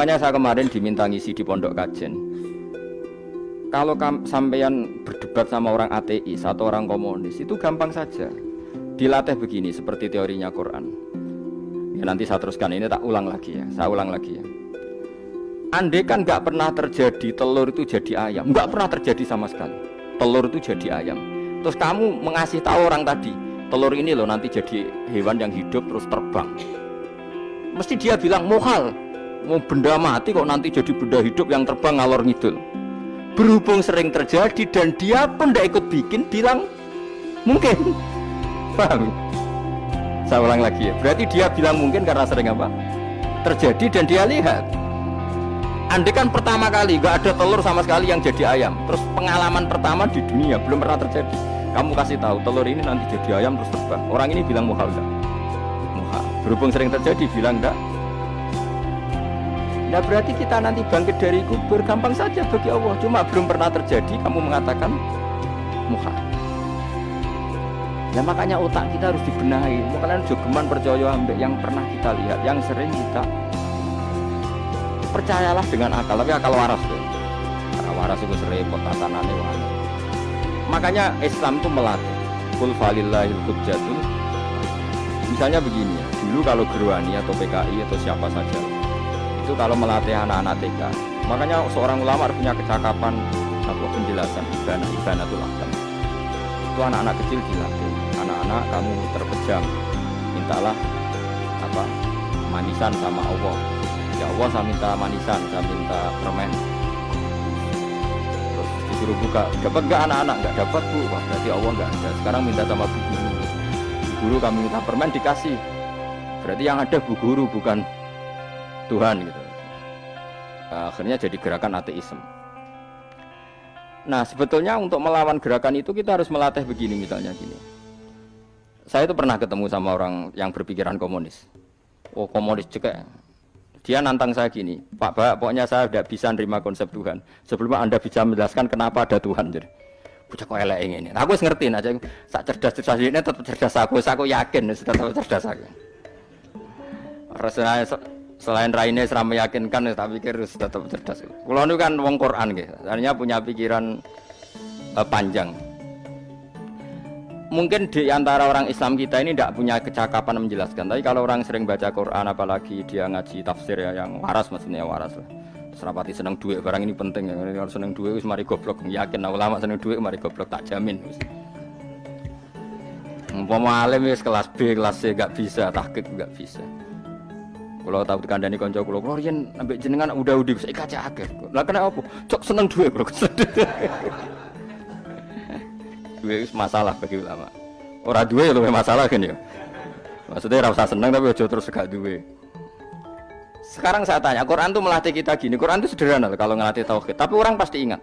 Makanya saya kemarin diminta ngisi di pondok kajen. Kalau sampeyan berdebat sama orang ateis atau orang komunis itu gampang saja. Dilatih begini seperti teorinya Quran. Ya nanti saya teruskan, ini tak ulang lagi ya. Saya ulang lagi ya. Andai kan nggak pernah terjadi telur itu jadi ayam, nggak pernah terjadi sama sekali. Telur itu jadi ayam. Terus kamu mengasih tahu orang tadi, telur ini loh nanti jadi hewan yang hidup terus terbang. Mesti dia bilang muhal, mau benda mati kok nanti jadi benda hidup yang terbang ngalor ngidul. Berhubung sering terjadi dan dia pun tidak ikut bikin, bilang mungkin. Paham? Saya ulang lagi ya. Berarti dia bilang mungkin karena sering apa? Terjadi dan dia lihat. Andai kan pertama kali gak ada telur sama sekali yang jadi ayam, terus pengalaman pertama di dunia belum pernah terjadi. Kamu kasih tahu telur ini nanti jadi ayam terus terbang. Orang ini bilang muhal enggak? Muhal. Berhubung sering terjadi bilang enggak. Nah berarti kita nanti bangkit dari kubur gampang saja bagi Allah. Cuma belum pernah terjadi kamu mengatakan muhal. Ya makanya otak kita harus dibenahi. Makanya jogeman percaya ambek yang pernah kita lihat, yang sering kita percayalah dengan akal, tapi akal waras tuh. Karena waras itu serempet tatanannya waras. Makanya Islam itu melatih. Qul falillahil hujjatul. Misalnya begini, dulu kalau Gerwani atau PKI atau siapa saja, itu kalau melatih anak-anak TK, makanya seorang ulama harus punya kecakapan atau penjelasan ibanatul ahkam. Itu anak-anak kecil dilatih. Anak-anak kamu terpejam, mintalah apa manisan sama Allah. Ya Allah saya minta manisan, saya minta permen. Terus disuruh buka, dapat nggak anak-anak? Nggak dapat bu, wah berarti Allah nggak ada. Sekarang minta sama bu guru. Guru kami minta permen dikasih. Berarti yang ada bu guru bukan Tuhan gitu. Akhirnya jadi gerakan ateisme. Nah sebetulnya untuk melawan gerakan itu kita harus melatih begini misalnya gini. Saya itu pernah ketemu sama orang yang berpikiran komunis. Oh komunis cekek. Dia nantang saya gini, Pak pokoknya saya tidak bisa nerima konsep Tuhan sebelum Anda bisa menjelaskan kenapa ada Tuhan. Jadi, bocah kok elek ini. Aku ngerti aja, sak cerdas ini tetap cerdas aku yakin tetap cerdas aku. Rasanya selain raine seram meyakinkan, tak pikir tetap cerdas. Kalau itu kan wong Quran gitu, artinya punya pikiran panjang. Mungkin di antara orang Islam kita ini tidak punya kecakapan menjelaskan. Tapi kalau orang sering baca Quran, apalagi dia ngaji tafsir ya, yang waras maksudnya waras lah. Serapati seneng duit, barang ini penting ya. Kalau seneng duit, mari goblok. Yakin ulama seneng duit, mari goblok, tak jamin. Umpama alim wis kelas B, kelas C gak bisa, tahqiq gak bisa. Kalau tahu dikandani kanca kula, kula riyen ambek jenengan udah saya kaca akeh. Lah kena apa? Cok seneng duit kula. Duit masalah bagi ulama. Ora duwe luwih masalah kan ya. Maksudnya ora usah seneng tapi aja terus gak duwe. Sekarang saya tanya, Quran itu melatih kita gini. Quran itu sederhana kalau ngelatih tauhid, tapi orang pasti ingat.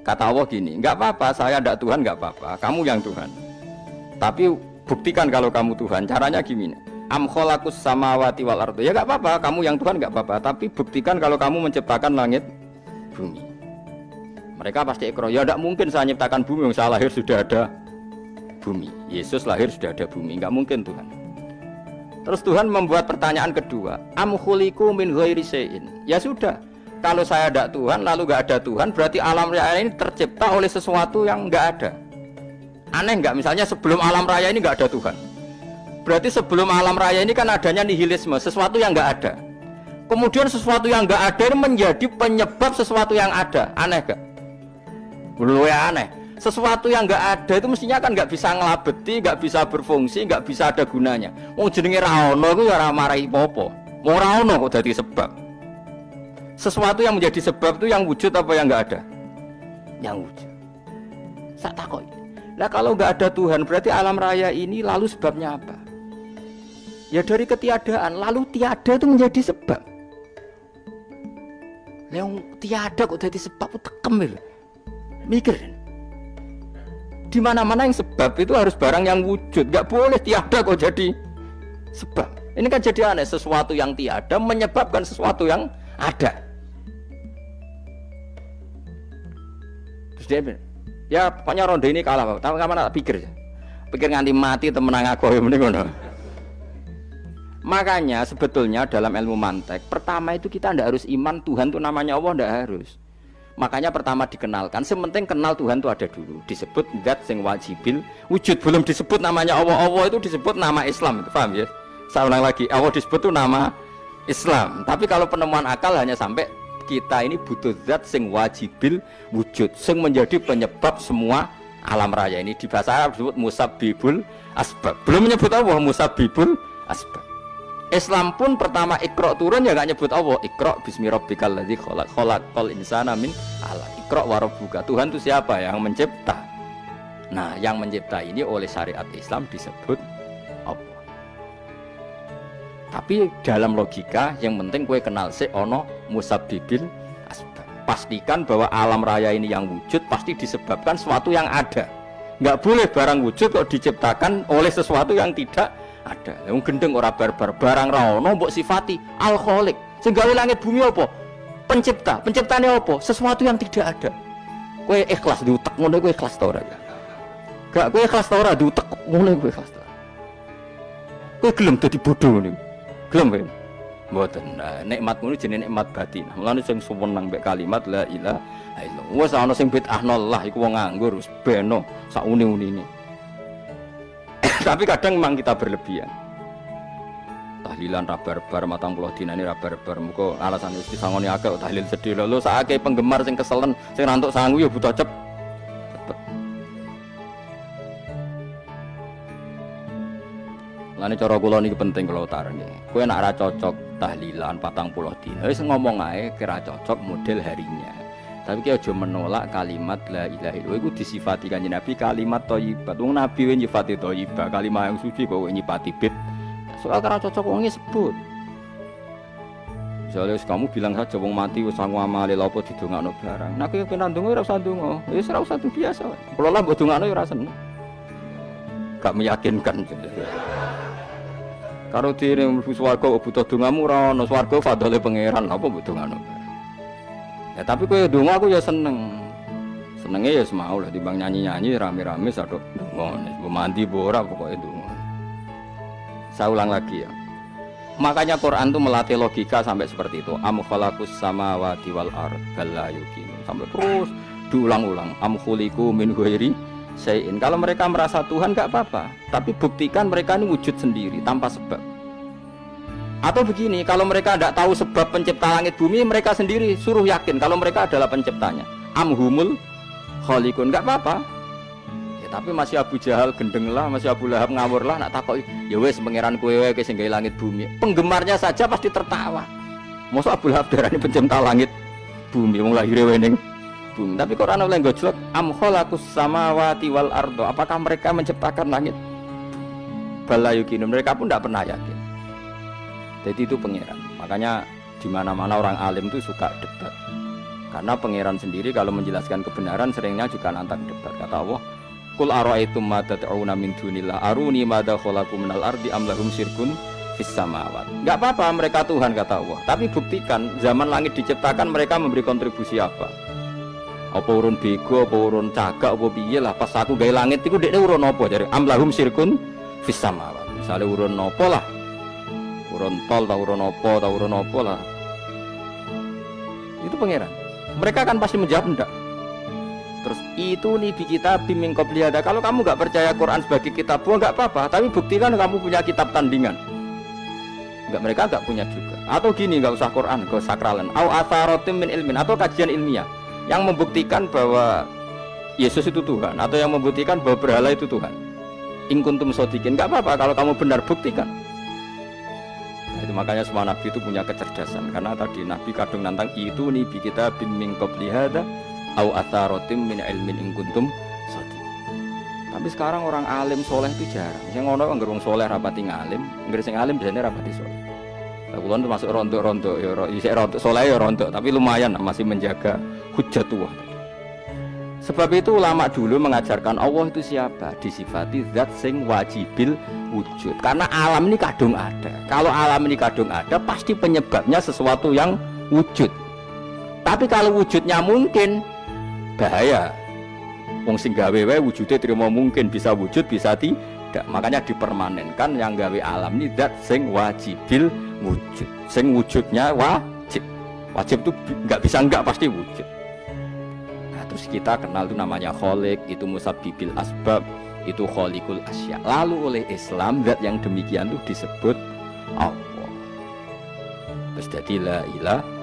Kata Allah gini, enggak apa-apa, saya ndak Tuhan enggak apa-apa, kamu yang Tuhan. Tapi buktikan kalau kamu Tuhan. Caranya gimana? Am khalaqus samawati wal ardi. Ya enggak apa-apa, kamu yang Tuhan enggak apa-apa, tapi buktikan kalau kamu menciptakan langit bumi. Mereka pasti ikrar, ya tidak mungkin saya menciptakan bumi, yang saya lahir sudah ada bumi. Yesus lahir sudah ada bumi, enggak mungkin Tuhan. Terus Tuhan membuat pertanyaan kedua, am khuliqu min ghairi syai'in. Ya sudah, kalau saya tidak Tuhan, lalu enggak ada Tuhan, berarti alam raya ini tercipta oleh sesuatu yang enggak ada. Aneh enggak? Misalnya sebelum alam raya ini enggak ada Tuhan. Berarti sebelum alam raya ini kan adanya nihilisme, sesuatu yang enggak ada. Kemudian sesuatu yang enggak ada ini menjadi penyebab sesuatu yang ada. Aneh enggak? Belum ya aneh. Sesuatu yang enggak ada itu mestinya kan enggak bisa ngelabeti, enggak bisa berfungsi, enggak bisa ada gunanya. Wong jenenge ra ono iku ya ora marahi apa-apa. Ora ono kok dadi sebab. Sesuatu yang menjadi sebab itu yang wujud apa yang enggak ada? Yang wujud. Sak takoki. Lah kalau enggak ada Tuhan berarti alam raya ini lalu sebabnya apa? Ya dari ketiadaan, lalu tiada itu menjadi sebab. Yang tiada kok jadi sebab itu tekem lho. Mikir. Di mana-mana yang sebab itu harus barang yang wujud, enggak boleh tiada kok jadi sebab. Ini kan jadi aneh, sesuatu yang tiada menyebabkan sesuatu yang ada. Terus dia bilang, ya pokoknya ronde ini kalah, Pak. Tahu kapan tak pikir ya? Pikir nganti mati temenang aku ya mending ngono. Makanya sebetulnya dalam ilmu mantek, pertama itu kita tidak harus iman Tuhan itu namanya Allah, tidak harus. Makanya pertama dikenalkan, sementing kenal Tuhan itu ada dulu. Disebut zat sing wajibil wujud, belum disebut namanya Allah. Allah itu disebut nama Islam, itu paham ya? Saya ulang lagi, Allah disebut itu nama Islam. Tapi kalau penemuan akal hanya sampai kita ini butuh zat sing wajibil wujud, sing menjadi penyebab semua alam raya ini. Di bahasa Arab disebut musabbibul asbab. Belum menyebut Allah musabbibul asbab. Islam pun pertama Iqra turun ya nggak nyebut Allah. Iqra bismi rabbikal ladzi khalaq, khalaqal insana min 'alaq. Iqra wa rabbuka. Tuhan itu siapa? Yang mencipta. Nah, yang mencipta ini oleh syariat Islam disebut Allah. Tapi dalam logika yang penting kue kenal sik ono musabbibil asbab. Pastikan bahwa alam raya ini yang wujud pasti disebabkan sesuatu yang ada. Nggak boleh barang wujud kok diciptakan oleh sesuatu yang tidak ada. Yang gendeng ora barbar, barang ra ono mbok sifati al-khaliq. Sing gawe langit bumi apa? Pencipta. Penciptane apa? Sesuatu yang tidak ada. Kowe ikhlas diutek ngono kowe ikhlas ta ora? Gak kowe ikhlas ta ora diutek ngono kowe ikhlas ta. Kowe gelem dadi bodho niku. Gelem kowe? Mboten. Nah, nikmat ngono jenenge nikmat batin. Mulane sing suweneng mbek kalimat la ilaha illallah. Wes ana sing bid'ahnallah iku wong nganggur wis beno sak uni-unine. Tapi kadang memang kita berlebihan. Tahlilan rabar-bar matang puluh dina ini rabar-bar. Muka alasan itu disangoni agak tahlil sedih. Lalu saake penggemar sing keselen, sing rantuk sanggu ya butuh cepet. Lani cara kula niki penting kula utarange. Kowe nek ora cocok tahlilan 40 dina, wis ngomong ae kira cocok model harinya. Tapi ki aja menolak kalimat la ilaha illallah iku disifati Kanjeng Nabi kalimat thayyibah. Wong Nabi wis nyifati thayyibah, kalimat yang suci kok nyifati bid. Soal kira cocok wong sebut. Misalnya kamu bilang saja wong mati wis sangu amale lha apa didongakno barang. Nek kowe pengen ndonga ora usah ndonga. Wis ora usah biasa wae. Kula lah mbok dongakno ya ora seneng. Gak meyakinkan. Karo dene mlebu swarga butuh dongamu ora ono swarga fadhole pangeran apa mbok dongakno. Ya tapi kowe donga aku ya seneng. Senenge ya semau lah timbang nyanyi-nyanyi rame-rame sadok donga. Mbok mandi mbok ora pokoke donga. Saya ulang lagi ya. Makanya Quran itu melatih logika sampai seperti itu. Am khalaqus samawati wal ard bal la yuqinu. Sampai terus diulang-ulang. Am khuliqu min ghairi syai'in. Kalau mereka merasa Tuhan enggak apa-apa, tapi buktikan mereka ini wujud sendiri tanpa sebab. Atau begini, kalau mereka tidak tahu sebab pencipta langit bumi, mereka sendiri suruh yakin kalau mereka adalah penciptanya. Amhumul khaliqun, enggak apa-apa. Ya, tapi masih Abu Jahal gendeng lah, masih Abu Lahab ngawur lah, nak takoki, ya wes pangeran kowe wae sing gawe langit bumi. Penggemarnya saja pasti tertawa. Mosok Abu Lahab darani pencipta langit bumi, wong lahir wae ning bumi. Tapi Quran oleh gojlok, am khalaqus samawati wal ardo. Apakah mereka menciptakan langit? Bala yuqinu, mereka pun tidak pernah yakin. Jadi itu pangeran. Makanya di mana-mana orang alim itu suka debat. Karena pangeran sendiri kalau menjelaskan kebenaran seringnya juga nantang debat. Kata Allah, "Qul ara'aytum ma tad'una min dunillah aruni madza khalaqu minal ardi am lahum syirkun fis samawat." Enggak apa-apa mereka Tuhan kata Allah. Tapi buktikan zaman langit diciptakan mereka memberi kontribusi apa? Apa urun bego, apa urun cagak, apa piye lah pas aku gawe langit iku dekne urun apa jare am lahum syirkun fis samawat. Misale urun apa lah? Urun tol, tau urun apa lah. Itu pangeran. Mereka kan pasti menjawab enggak. Terus itu nih di kitab min qabli hada. Kalau kamu enggak percaya Quran sebagai kitab, enggak apa-apa, tapi buktikan kamu punya kitab tandingan. Enggak, mereka enggak punya juga. Atau gini, enggak usah Quran, enggak sakralan. Au atharatim min ilmin, atau kajian ilmiah yang membuktikan bahwa Yesus itu Tuhan, atau yang membuktikan bahwa berhala itu Tuhan. In kuntum shodiqin, enggak apa-apa kalau kamu benar, buktikan. Itu makanya semua nabi itu punya kecerdasan, karena tadi nabi kadung nantang itu nih bi kita min qabli hada au atharatim min ilmin in kuntum shodiqin. Tapi sekarang orang alim soleh itu jarang. Sing ngono anggere wong soleh rapati ngalim, anggere sing alim biasanya rapati soleh. Lah kula termasuk rontok-rontok ya isih rontok soleh ya rontok, tapi lumayan masih menjaga hujjatullah. Sebab itu ulama dulu mengajarkan Allah itu siapa? Disifati zat sing wajibil wujud. Karena alam ini kadung ada. Kalau alam ini kadung ada, pasti penyebabnya sesuatu yang wujud. Tapi kalau wujudnya mungkin, bahaya. Wong sing gawe wae wujude terima mungkin, bisa wujud, bisa tidak. Makanya dipermanenkan yang gawe alam ini zat sing wajibil wujud. Sing wujudnya wajib. Wajib itu nggak bisa nggak, pasti wujud. Nah, terus kita kenal itu namanya kholik, itu musabbibil asbab, itu kholikul asya. Lalu oleh Islam zat yang demikian itu disebut Allah. Terus jadi la ilaha